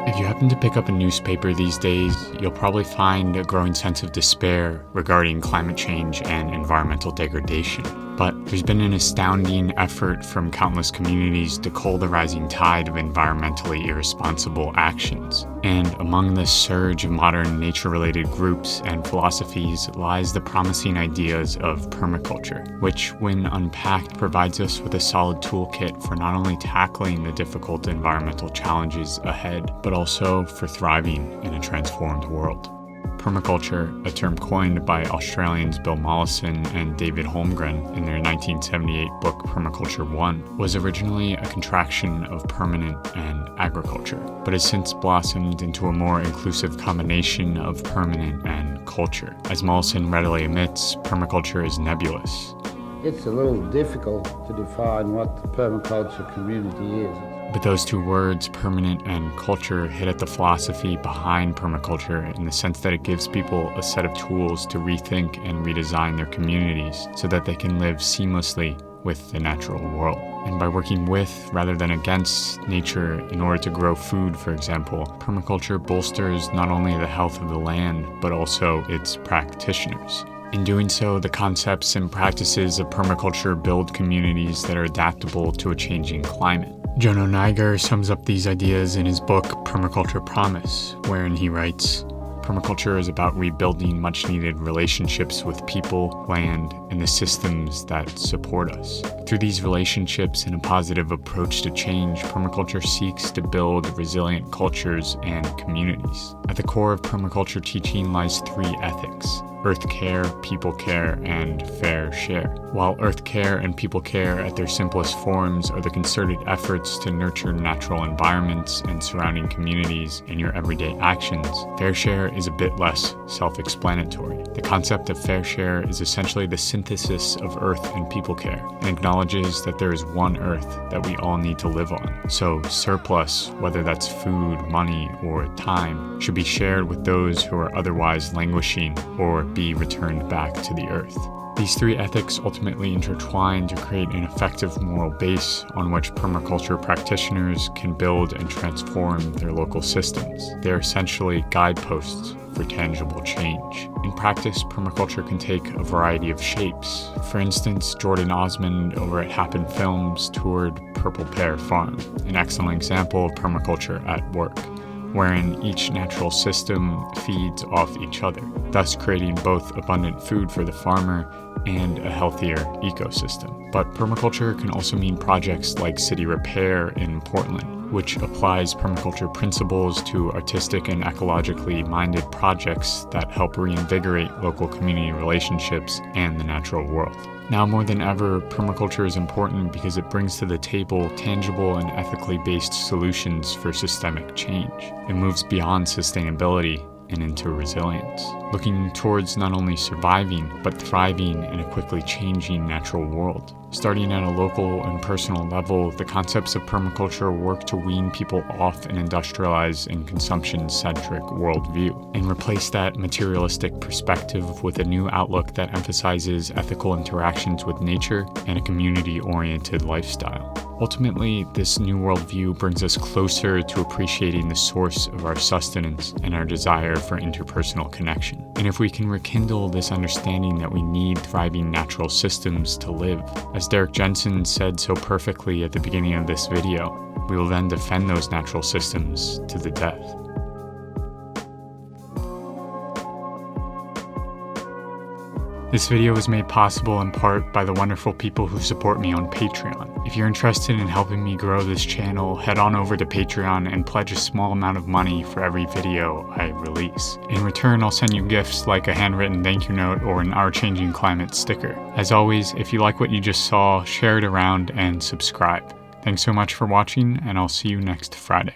If you happen to pick up a newspaper these days, you'll probably find a growing sense of despair regarding climate change and environmental degradation. But there's been an astounding effort from countless communities to cull the rising tide of environmentally irresponsible actions. And among this surge of modern nature-related groups and philosophies lies the promising ideas of permaculture, which, when unpacked, provides us with a solid toolkit for not only tackling the difficult environmental challenges ahead, but also for thriving in a transformed world. Permaculture, a term coined by Australians Bill Mollison and David Holmgren in their 1978 book Permaculture 1, was originally a contraction of permanent and agriculture, but has since blossomed into a more inclusive combination of permanent and culture. As Mollison readily admits, permaculture is nebulous. It's a little difficult to define what the permaculture community is. But those two words, permanent and culture, hit at the philosophy behind permaculture in the sense that it gives people a set of tools to rethink and redesign their communities so that they can live seamlessly with the natural world. And by working with rather than against nature in order to grow food, for example, permaculture bolsters not only the health of the land, but also its practitioners. In doing so, the concepts and practices of permaculture build communities that are adaptable to a changing climate. Jono Niger sums up these ideas in his book Permaculture Promise, wherein he writes, "Permaculture is about rebuilding much-needed relationships with people, land, and the systems that support us. Through these relationships and a positive approach to change, permaculture seeks to build resilient cultures and communities. At the core of permaculture teaching lies three ethics: earth care, people care, and fair share. While earth care and people care at their simplest forms are the concerted efforts to nurture natural environments and surrounding communities in your everyday actions, fair share is a bit less self-explanatory. The concept of fair share is essentially the synthesis of earth and people care, and acknowledges that there is one earth that we all need to live on. So surplus, whether that's food, money, or time, should be shared with those who are otherwise languishing or be returned back to the earth. These three ethics ultimately intertwine to create an effective moral base on which permaculture practitioners can build and transform their local systems. They are essentially guideposts for tangible change. In practice, permaculture can take a variety of shapes. For instance, Jordan Osmond over at Happen Films toured Purple Pear Farm, an excellent example of permaculture at work, wherein each natural system feeds off each other, thus creating both abundant food for the farmer and a healthier ecosystem. But permaculture can also mean projects like City Repair in Portland, which applies permaculture principles to artistic and ecologically minded projects that help reinvigorate local community relationships and the natural world. Now more than ever, permaculture is important because it brings to the table tangible and ethically based solutions for systemic change. It moves beyond sustainability and into resilience, looking towards not only surviving, but thriving in a quickly changing natural world. Starting at a local and personal level, the concepts of permaculture work to wean people off an industrialized and consumption-centric worldview, and replace that materialistic perspective with a new outlook that emphasizes ethical interactions with nature and a community-oriented lifestyle. Ultimately, this new worldview brings us closer to appreciating the source of our sustenance and our desire for interpersonal connection. And if we can rekindle this understanding that we need thriving natural systems to live, as Derek Jensen said so perfectly at the beginning of this video, we will then defend those natural systems to the death. This video was made possible in part by the wonderful people who support me on Patreon. If you're interested in helping me grow this channel, head on over to Patreon and pledge a small amount of money for every video I release. In return, I'll send you gifts like a handwritten thank you note or an Our Changing Climate sticker. As always, if you like what you just saw, share it around and subscribe. Thanks so much for watching, and I'll see you next Friday.